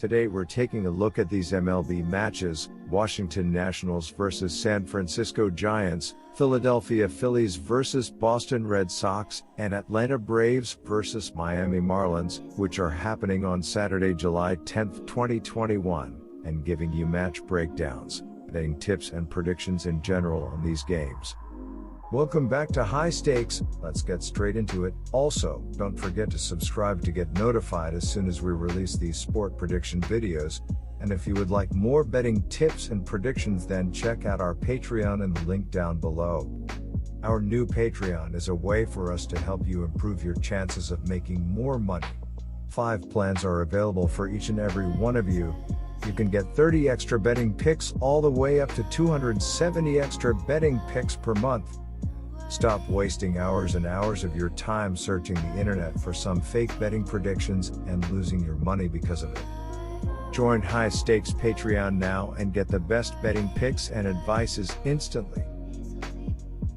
Today we're taking a look at these MLB matches: Washington Nationals vs San Francisco Giants, Philadelphia Phillies vs Boston Red Sox, and Atlanta Braves vs Miami Marlins, which are happening on Saturday, July 10, 2021, and giving you match breakdowns, betting tips and predictions in general on these games. Welcome back to High Stakes. Let's get straight into it. Also, don't forget to subscribe to get notified as soon as we release these sport prediction videos. And if you would like more betting tips and predictions, then check out our Patreon in the link down below. Our new Patreon is a way for us to help you improve your chances of making more money. 5 plans are available for each and every one of you. You can get 30 extra betting picks all the way up to 270 extra betting picks per month. Stop wasting hours and hours of your time searching the internet for some fake betting predictions and losing your money because of it. Join High Stakes Patreon now and get the best betting picks and advices instantly.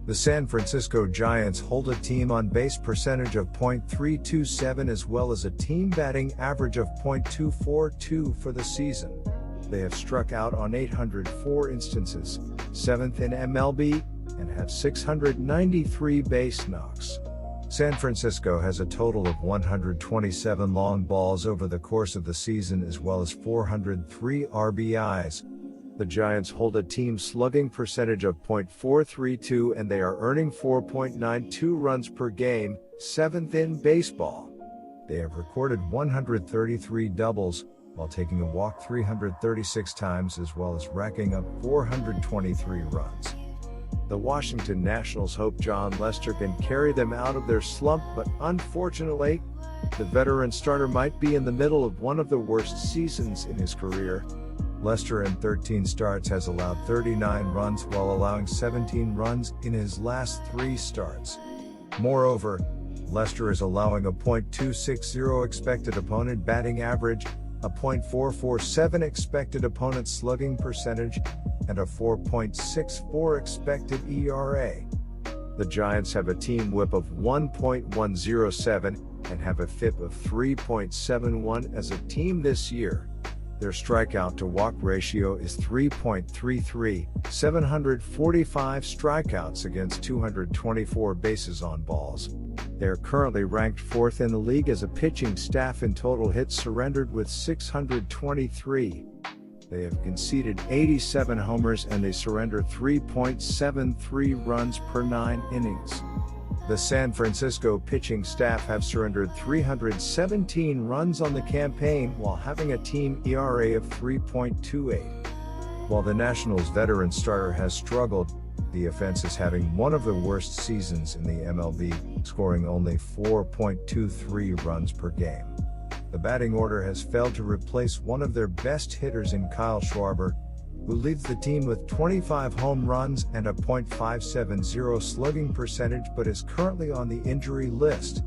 The San Francisco Giants hold a team on-base percentage of .327 as well as a team batting average of .242 for the season. They have struck out on 804 instances, 7th in MLB, and have 693 base knocks. San Francisco has a total of 127 long balls over the course of the season as well as 403 RBIs. The Giants hold a team slugging percentage of .432 and they are earning 4.92 runs per game, 7th in baseball. They have recorded 133 doubles, while taking a walk 336 times as well as racking up 423 runs. The Washington Nationals hope Jon Lester can carry them out of their slump, but unfortunately, the veteran starter might be in the middle of one of the worst seasons in his career. Lester in 13 starts has allowed 39 runs while allowing 17 runs in his last 3 starts. Moreover, Lester is allowing a .260 expected opponent batting average, a .447 expected opponent slugging percentage, and a 4.64 expected ERA. The Giants have a team whip of 1.107 and have a FIP of 3.71 as a team this year. Their strikeout to walk ratio is 3.33, 745 strikeouts against 224 bases on balls. They are currently ranked 4th in the league as a pitching staff in total hits surrendered with 623. They have conceded 87 homers and they surrender 3.73 runs per 9 innings. The San Francisco pitching staff have surrendered 317 runs on the campaign while having a team ERA of 3.28. While the Nationals' veteran starter has struggled, the offense is having one of the worst seasons in the MLB, scoring only 4.23 runs per game. The batting order has failed to replace one of their best hitters in Kyle Schwarber, who leads the team with 25 home runs and a .570 slugging percentage but is currently on the injury list.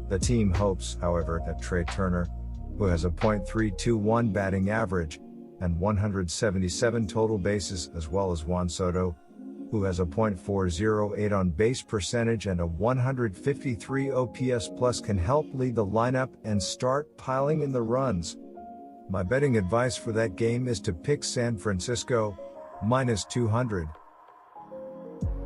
The team hopes, however, that Trey Turner, who has a .321 batting average and 177 total bases, as well as Juan Soto, who has a .408 on base percentage and a 153 OPS plus, can help lead the lineup and start piling in the runs. My betting advice for that game is to pick San Francisco, -200.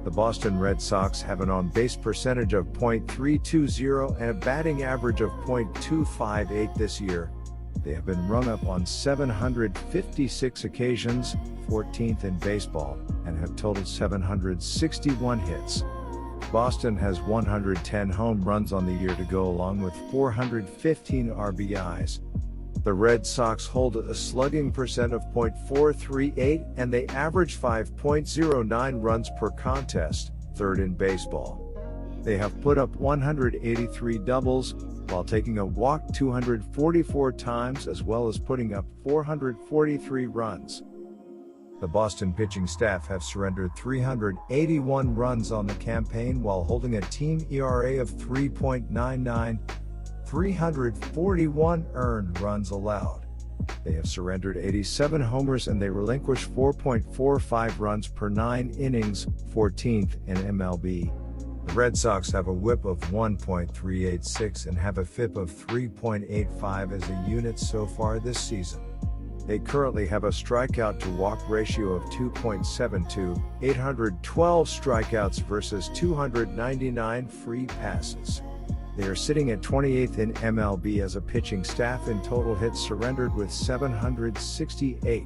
The Boston Red Sox have an on-base percentage of .320 and a batting average of .258 this year. They have been rung up on 756 occasions, 14th in baseball, and have totaled 761 hits. Boston has 110 home runs on the year to go along with 415 RBIs. The Red Sox hold a slugging percent of .438 and they average 5.09 runs per contest, 3rd in baseball. They have put up 183 doubles, while taking a walk 244 times as well as putting up 443 runs. The Boston pitching staff have surrendered 381 runs on the campaign while holding a team ERA of 3.99, 341 earned runs allowed. They have surrendered 87 homers and they relinquish 4.45 runs per 9 innings, 14th in MLB. The Red Sox have a whip of 1.386 and have a FIP of 3.85 as a unit so far this season. They currently have a strikeout to walk ratio of 2.72, 812 strikeouts versus 299 free passes. They are sitting at 28th in MLB as a pitching staff in total hits surrendered with 768.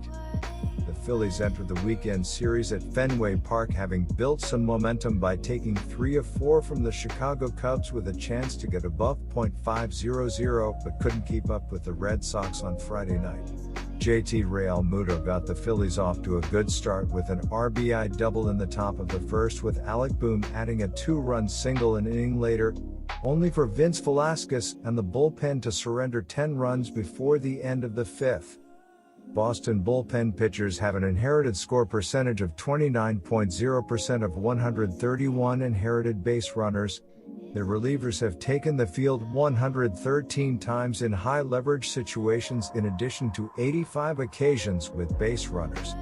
The Phillies entered the weekend series at Fenway Park having built some momentum by taking 3 of 4 from the Chicago Cubs with a chance to get above .500, but couldn't keep up with the Red Sox on Friday night. JT Realmuto got the Phillies off to a good start with an RBI double in the top of the first, with Alec Bohm adding a 2-run single an inning later, only for Vince Velasquez and the bullpen to surrender 10 runs before the end of the fifth. Boston bullpen pitchers have an inherited score percentage of 29.0% of 131 inherited base runners. Their relievers have taken the field 113 times in high-leverage situations in addition to 85 occasions with base runners.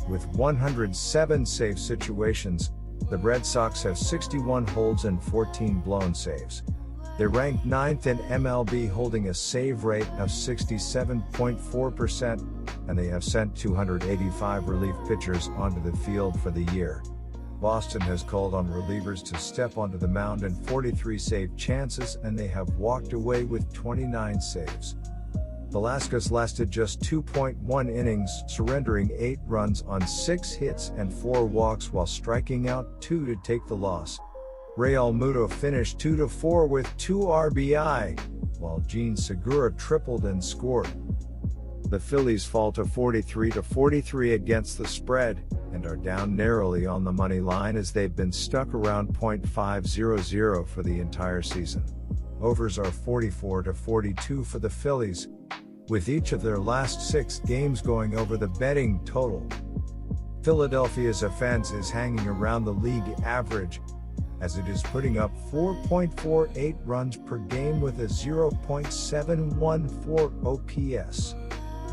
With 107 save situations, the Red Sox have 61 holds and 14 blown saves. They rank 9th in MLB, holding a save rate of 67.4%, and they have sent 285 relief pitchers onto the field for the year. Boston has called on relievers to step onto the mound in 43 save chances, and they have walked away with 29 saves. Velasquez lasted just 2.1 innings, surrendering 8 runs on 6 hits and 4 walks while striking out 2 to take the loss. Realmuto finished 2-4 with 2 RBI, while Gene Segura tripled and scored. The Phillies fall to 43-43 against the spread, and are down narrowly on the money line as they've been stuck around .500 for the entire season. Overs are 44-42 for the Phillies, with each of their last 6 games going over the betting total. Philadelphia's offense is hanging around the league average, as it is putting up 4.48 runs per game with a 0.714 OPS.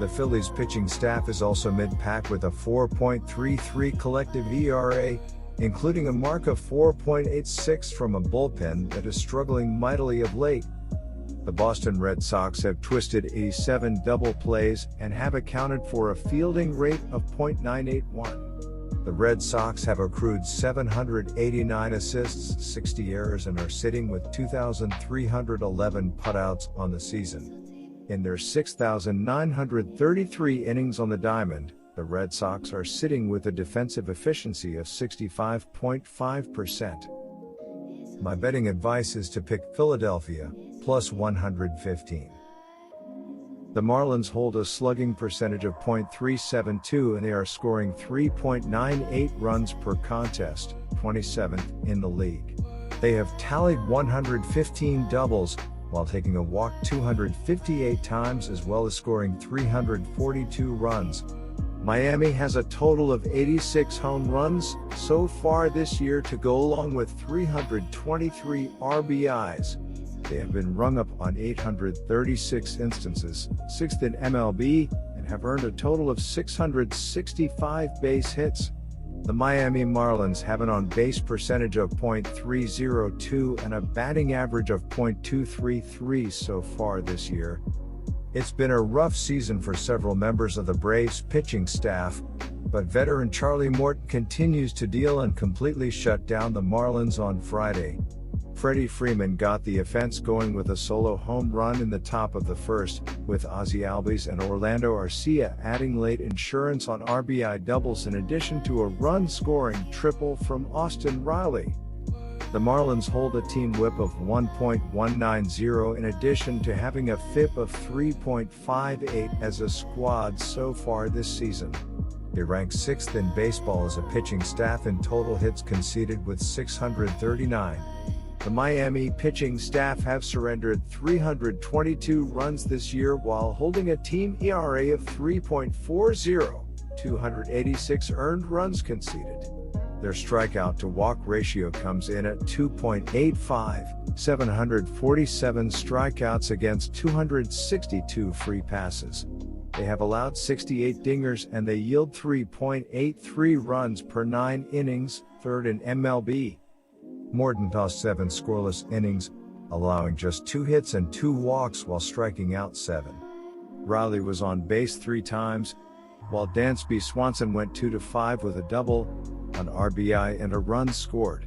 The Phillies pitching staff is also mid-pack with a 4.33 collective ERA, including a mark of 4.86 from a bullpen that is struggling mightily of late. The Boston Red Sox have twisted 87 double plays and have accounted for a fielding rate of .981. The Red Sox have accrued 789 assists, 60 errors, and are sitting with 2,311 putouts on the season. In their 6,933 innings on the diamond, the Red Sox are sitting with a defensive efficiency of 65.5%. My betting advice is to pick Philadelphia, plus 115. The Marlins hold a slugging percentage of .372 and they are scoring 3.98 runs per contest, 27th in the league. They have tallied 115 doubles, while taking a walk 258 times as well as scoring 342 runs. Miami has a total of 86 home runs so far this year to go along with 323 RBIs. They have been rung up on 836 instances, 6th in MLB, and have earned a total of 665 base hits. The Miami Marlins have an on-base percentage of .302 and a batting average of .233 so far this year. It's been a rough season for several members of the Braves pitching staff, but veteran Charlie Morton continues to deal and completely shut down the Marlins on Friday. Freddie Freeman got the offense going with a solo home run in the top of the first, with Ozzie Albies and Orlando Arcia adding late insurance on RBI doubles in addition to a run-scoring triple from Austin Riley. The Marlins hold a team whip of 1.190 in addition to having a FIP of 3.58 as a squad so far this season. They rank 6th in baseball as a pitching staff in total hits conceded with 639. The Miami pitching staff have surrendered 322 runs this year while holding a team ERA of 3.40, 286 earned runs conceded. Their strikeout to walk ratio comes in at 2.85, 747 strikeouts against 262 free passes. They have allowed 68 dingers and they yield 3.83 runs per 9 innings, 3rd in MLB. Morton tossed 7 scoreless innings, allowing just 2 hits and 2 walks while striking out 7. Riley was on base 3 times, while Dansby Swanson went 2-5 with a double, an RBI and a run scored.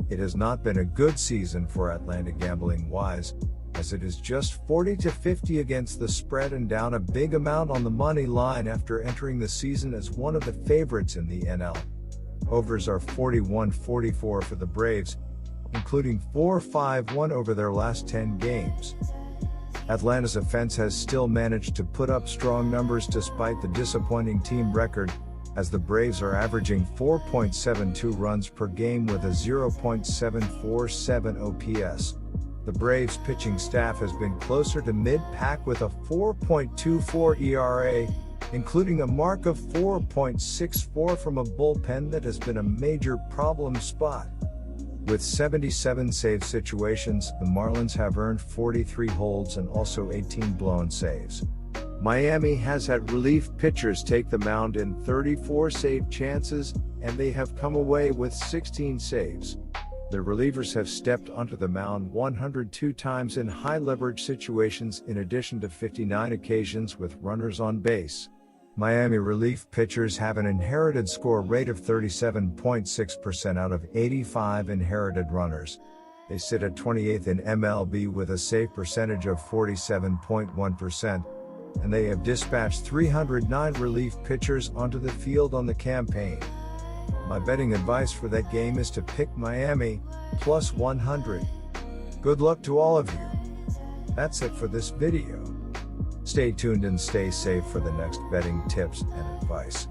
It has not been a good season for Atlanta gambling-wise, as it is just 40-50 against the spread and down a big amount on the money line after entering the season as one of the favorites in the NL. Overs are 41-44 for the Braves, including 4-5-1 over their last 10 games. Atlanta's offense has still managed to put up strong numbers despite the disappointing team record, as the Braves are averaging 4.72 runs per game with a 0.747 OPS. The Braves' pitching staff has been closer to mid-pack with a 4.24 ERA, including a mark of 4.64 from a bullpen that has been a major problem spot. With 77 save situations, the Marlins have earned 43 holds and also 18 blown saves. Miami has had relief pitchers take the mound in 34 save chances, and they have come away with 16 saves. The relievers have stepped onto the mound 102 times in high-leverage situations in addition to 59 occasions with runners on base. Miami relief pitchers have an inherited score rate of 37.6% out of 85 inherited runners. They sit at 28th in MLB with a save percentage of 47.1%, and they have dispatched 309 relief pitchers onto the field on the campaign. My betting advice for that game is to pick Miami, plus 100. Good luck to all of you. That's it for this video. Stay tuned and stay safe for the next betting tips and advice.